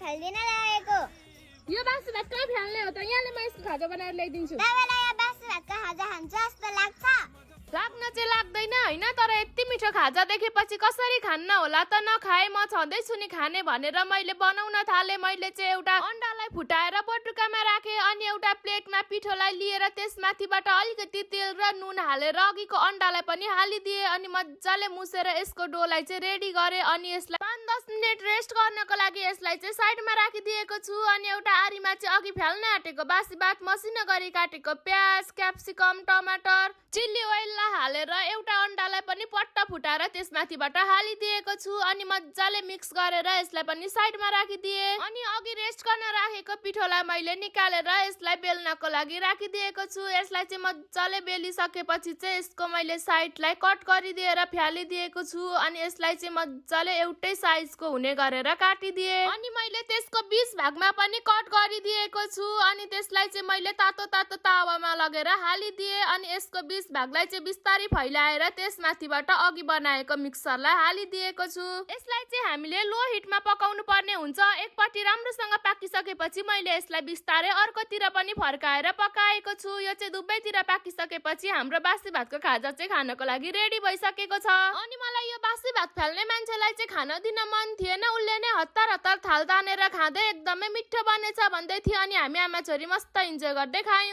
फाल्दिन लागेको। यो बासी भात कहाँ फ्याल्ने हो त? यहाँले म यसको खाजा बनाएर ल्याइदिन्छु। तपाईँलाई यो बासी भातको खाजा खान्छ जस्तो लाग्छ? लाग्न चाहिँ लाग्दैन हैन, तर यति मिठो खाजा देखेपछि कसरी खान्न होला त? नखाए म छँदैछु नि खाने भनेर मैले बनाउन थाले। मैले चाहिँ एउटा अन्डालाई फुटाएर बटुकामा राखे, अनि एउटा प्लेटमा पिठोलाई लिएर त्यसमाथिबाट अलिकति तेल र नुन हालेर अघिको अन्डालाई पनि हालिदिए, अनि मजाले मुसेर यसको डोलाई चाहिँ रेडी गरे। अनि यसलाई 5-10 मिनेट रेस्ट गर्नको लागि यसलाई चाहिँ साइडमा राखिदिएको छु। अनि एउटा आरीमा चाहिँ अघि फ्याल्न आँटेको बासी भात, मसिनो गरी काटेको प्याज, क्याप्सिकम, टमाटर, चिल्ली ओइल हालेर एउटा अन्डालाई पनि पट्टा फुटाएर त्यसमाथिबाट हालिदिएको छु। अनि मजाले मिक्स गरेर यसलाई पनि साइडमा राखिदिए। अनि अघि रेस्ट गर्न राखेको पिठोलाई मैले निकालेर यसलाई बेल्नको लागि राखिदिएको छु। यसलाई चाहिँ मजाले बेलिसकेपछि चाहिँ यसको मैले साइडलाई कट गरिदिएर फ्यालिदिएको छु। अनि यसलाई चाहिँ मजाले एउटै साइजको हुने गरेर काटिदिए। अनि मैले त्यसको 20 भागमा पनि कट गरिदिएको छु। अनि त्यसलाई चाहिँ मैले तातो तातो तावामा लगेर हालिदिए। अनि यसको 20 भागलाई चाहिँ बिस्तारै फैलाएर त्यसमाथिबाट अघि बनाएको मिक्सरलाई हालिदिएको छु। यसलाई चाहिँ हामीले लो हिटमा पकाउनु पर्ने हुन्छ। एकपट्टि राम्रोसँग पाकिसकेपछि मैले यसलाई बिस्तारै अर्कोतिर पनि फर्काएर पकाएको छु। यो चाहिँ दुवैतिर पाकिसकेपछि हाम्रो बासी भातको खाजा चाहिँ खानको लागि रेडी भइसकेको छ। अनि मलाई यो बासी भात फाल्ने मान्छेलाई चाहिँ खान दिन मन थिएन। उसले नै हतार हतार थाल तानेर खाँदै एकदमै मिठो बनेछ भन्दै थियो। अनि हामी आमा छोरी मस्त इन्जोय गर्दै खायौँ।